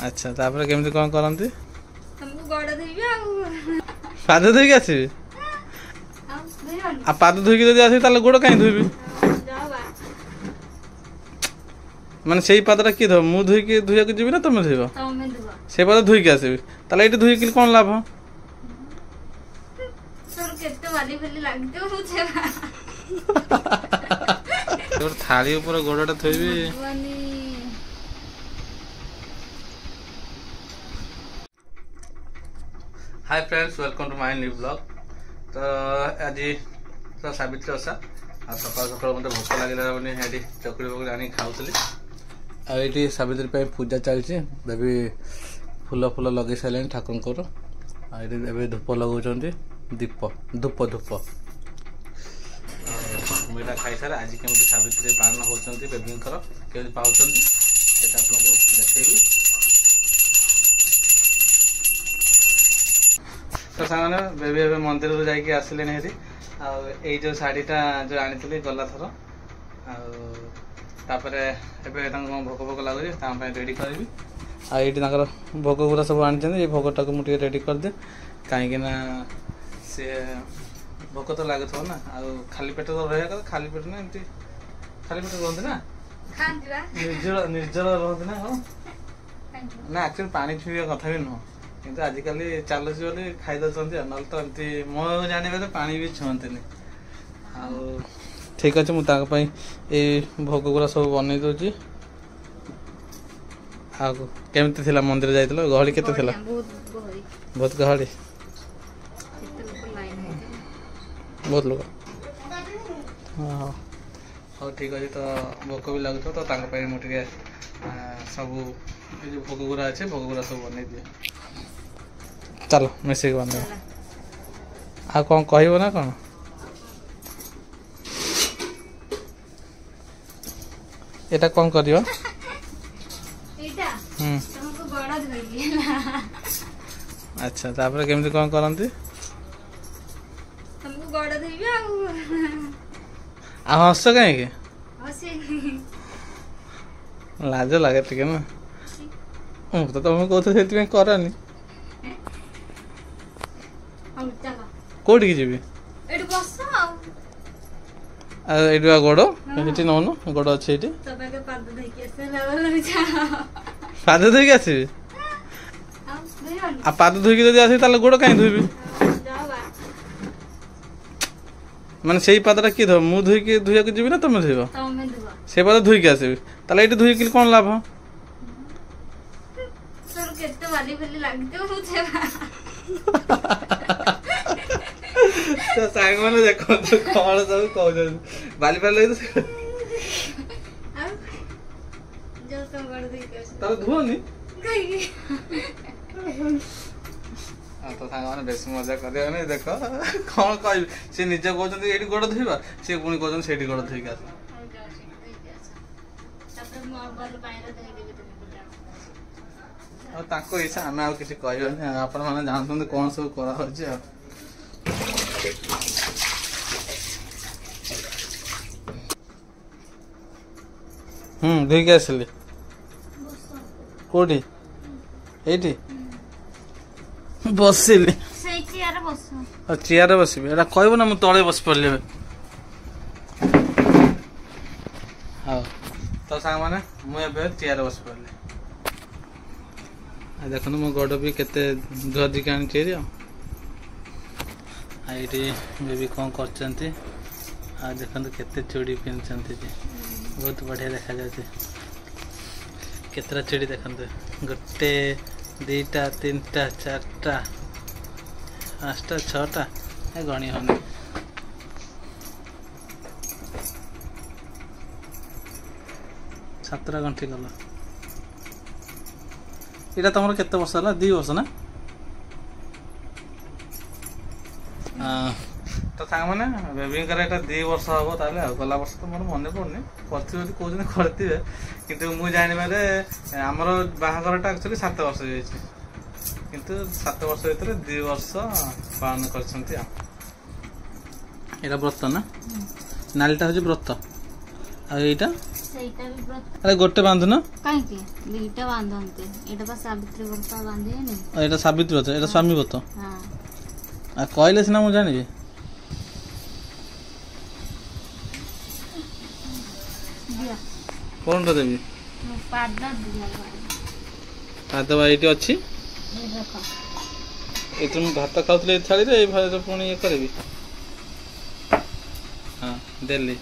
अच्छा तापर केमती कौन करती तुमको गोड़ धोइबे आ पाद धोई आसबि आ पाद धोई जब आसबि ताले गोड़ कहीं धोइबि माने सेई पादटा किए धो मु धोई धोइया जीवि ना तुम धोइब तमे धुआ से पाद धोई आसबि ताले एटी धोई कौन लाभ तोर केते वाली वाली लागते हो छेबा तोर थाली ऊपर गोड़टा थोइबि hi friends welcome to my new blog. तो आज तो सावित्री ओषा आ सकाल सकाल मत भोक लगे ये चकुड़ी बकुड़ी आनी खाऊली आईटी सावित्री पे पूजा चलती बेबी फूल फूल लगे सारे ठाकुर को धूप लगाऊँ दीप धूप धूप मुझे खाई सारे आज केमी सावित्री पालन होती बेबी केमी पाँच देखी तो सामने बेबी ए मंदिर जाकि आसिले हेरी आई जो शाढ़ीटा जो आनी गला थर आपर भोग भोग लगुच रेडी करी आई भोग गुरा सब आनी ये भोगटा को मुझे रेडी करदे कहीं सी भोग तो लगे थो ना खाली पेट तो रहा खाली पेट ना एमती खाली पेट रुहत ना निर्जल रुहत ना ना एक्चुअली पानी छुआ कथा भी नुह किंतु आजिकल चलुच बोली खाई दौरान ना तो एमती मो जाने तो पानी भी छुअते ठीक अच्छे मुझे ये भोग गुरा सब बन दूसरी केमती थी मंदिर जाइल गहली के बहुत गहली बहुत लोग हाँ हाँ ठीक अच्छे तो भोग भी लगुच तो मुझे सब जो भोग गुरा अच्छे भोग गुरा सब बन दिए चलो मिसिक बन आ कौन कह ना कौन एटा कौन कर अच्छा तापर केमती कौन करती हस कहीं लाज लगे टे ना तो तुम कौन से करनी कौटी जी ये गोड़ ये नौन गोड़ अच्छे ये पाद धोई आसबि आ पाद धोई जब आसबि ताले गोड़ कहीं धोइबि माने सेई पादटा किए धो मु धोई धोइया जीवि ना तुम धोइब से पाद धोई आसबि ताले एटी धोई कौन लाभ तोर केते वाली वाली लागते हो छेबा तो सांग मैंने देखो तो कौन सब कह बाली बाली लगे जो तुम कर दे तो धुओनी तो सांग मैंने बेस मजा कर देखो कौन कह सी निजे कहते ये गोड़ धोवा सी पुणी कहते से गोड़ धोक आस इच्छा आम आ किसी कहनी आपण मैंने जानते कौन सब कर धोक आसिली कौटी ये बसिली चेयर बसबी एटा कह ना मुझे तले बस पड़े हाँ तो सांग मैंने मुझे चेयर बस पड़े देखो मो गोड़ भी केते धोदिक आनी ये बेबी कौन कर देखो केते चूड़ी पिंधि बहुत बढ़िया देखा जाए केतरा चूड़ी देखते गोटे दीटा तीन टा चार्टा पाँचटा छटा गणी होनी सातटा गंठी गला यहाँ तुम केते वर्ष है 2 वर्ष ना तो सांग मैंने बेबी 2 वर्ष हम ताले गला वर्ष तो मोर मन पड़नी कहते करते कितु मुझे जानवे आमर बाहाघरटा एक्चुअली 7 वर्ष हो किंतु 7 वर्ष भर 2 वर्ष पालन कर व्रत ना नालीटा हूँ व्रत आईटा ସେଇଟା ବି ବ୍ରତ ଆରେ ଗୋଟେ ବାନ୍ଧୁନ କାହିଁକି ଦିଟା ବାନ୍ଧନ୍ତି ଏଇଟା ବା ସାବିତ୍ରୀ ବ୍ରତ ବାନ୍ଧିବେନି ଏଇଟା ସାବିତ୍ରୀ ବ୍ରତ ଏଇଟା ସ୍ୱାମୀ ବ୍ରତ ହଁ ଆଉ କହିଲେ ସିନା ମୁଁ ଜାଣିବି ଦିଅ କ'ଣଟା ଦେବି ମୋ ପାଦ ଦିଅ ଭାତ ବା ଏଇଠି ଅଛି ଦେଖ ଏଇଥିରେ ମୁଁ ଭାତ ଖାଉଥିଲି ଏଇ ଥାଳିରେ ଏଇ ଭାତରେ ପୁଣି ଇଏ କରିବି ହଁ ଦେଲି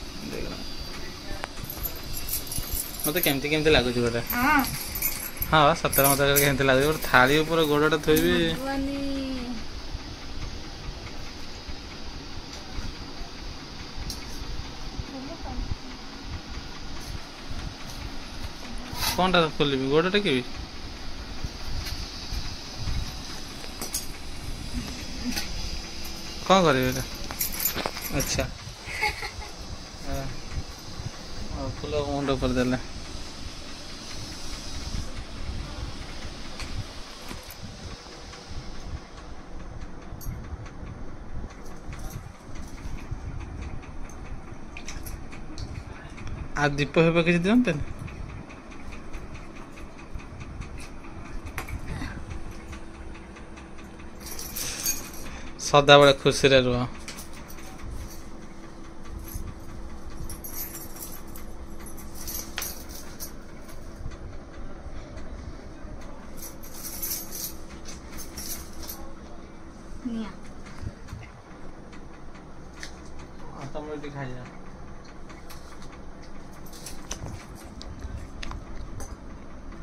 ମତେ କେମିତି କେମିତି ଲାଗୁଛି ଗୋଟେ ହଁ ହଁ ସତରେ ମତେ କେମିତି ଲାଗୁଛି ଗୋଟେ ଥାଳି ଉପରେ ଗୋଡ଼ଟା ଥୋଇବି ଭଗବାନୀ କ'ଣଟା ଖୋଲିବି ଗୋଡ଼ ଟେକିବି କ'ଣ କରିବି ଏଇଟା ଆଚ୍ଛା ଫୁଲ ମୁଣ୍ଡ କରିଦେଲେ ଆଉ ଦୀପ ଫିପ କିଛି ଦିଅନ୍ତେନି ସଦାବେଳେ ଖୁସିରେ ରୁହ ନିଆ ତମେ ଏଠି ଖାଇଯା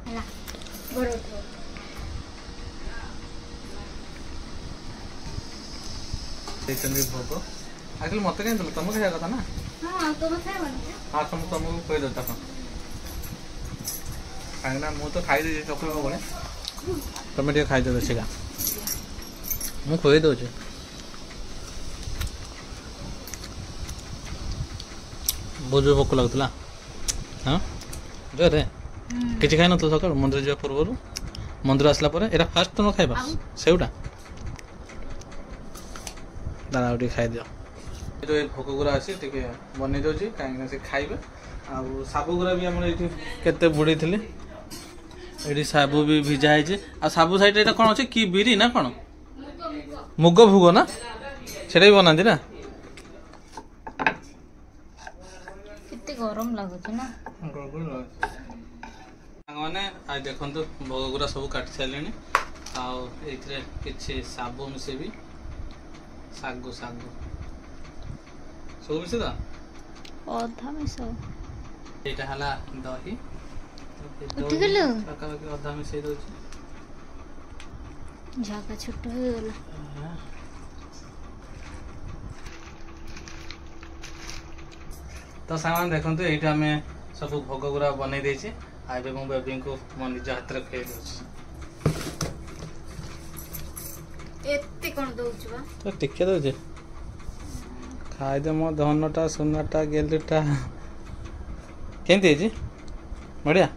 ହେଲା ବଡ଼ ଉଠିବ ଦେଇଛନ୍ତି ଭୋଗ ଆକ୍ଚୁଆଲି ମତେ କାହିଁ ଦେଲ ତମକୁ ଖାଇବା କଥା ନା ହଁ ତମେ ଖାଇବନି ହଁ ତମକୁ କହିଦେଉଛି ଆପଣ କାହିଁକିନା ମୁଁ ତ ଖାଇଦେଇଛି ଚକୁଳି ଭୋଗରେ ତମେ ଟିକେ ଖାଇଦେବ ବେଶୀକା ମୁଁ ଖୋଇଦେଉଛି ବହୁତ ଜୋର ଭୋକ ଲାଗୁଥିଲା ହଁ ଜୋରେ କିଛି ଖାଇନଥିଲ ସକାଳୁ ମନ୍ଦିର ଯିବା ପୂର୍ବରୁ ମନ୍ଦିର ଆସିଲା ପରେ ଏଇଟା ଫାଷ୍ଟ ତମର ଖାଇବା ସେଉଟା ଦାଦା ଆଉ ଟିକେ ଖାଇଦିଅ ଯେଉଁ ଏଇ ଭୋଗ ଗୁରା ଅଛି ଟିକେ ବନେଇ ଦେଉଛି କାହିଁକିନା ସେ ଖାଇବେ ଆଉ ସାବୁ ଗୁରା ବି ଆମର ଏଇଠି କେତେ ବୁଡ଼େଇଥିଲେ ଏଇଠି ସାବୁ ବି ଭିଜା ହେଇଛି ଆଉ ସାବୁ ସାଇଡ଼ରେ ଏଇଟା କ'ଣ ଅଛି କି ବିରି ନା କ'ଣ ମୁଗ ଭୋଗ ନା ସେଇଟା ବି ବନାନ୍ତି ନା କେତେ ଗରମ ଲାଗୁଛି ନା ସାଙ୍ଗମାନେ ଆଜି ଦେଖନ୍ତୁ ଭୋଗ ଗୁରା ସବୁ କାଟି ସାରିଲେଣି ଆଉ ଏଇଥିରେ କିଛି ସାବୁ ମିଶେଇବି ଶାଗୁ ଶାଗୁ ସବୁ ମିଶେଇ ଦବା ଅଧା ମିଶ ଏଇଟା ହେଲା ଦହି ଉଠିଗଲୁ ପାଖାପାଖି ଅଧା ମିଶେଇ ଦଉଛି ଝାଗା ଛୋଟ ହେଇଗଲା ତ ସାଙ୍ଗମାନେ ଦେଖନ୍ତୁ ଏଇଠି ଆମେ ସବୁ ଭୋଗ ଗୁରା ବନେଇ ଦେଇଛେ ଆଉ ଏବେ ମୁଁ ବେବିଙ୍କୁ ମୋ ନିଜ ହାତରେ ଖୁଆଇ ଦେଉଛି ଏତେ କ'ଣ ଦଉଛୁ ବା ତ ଟିକେ ଦଉଛି ଖାଇଦେ ମୋ ଧନଟା ସୁନାଟା ଗେଲୁଟା କେମିତି ହେଇଛି ବଢ଼ିଆ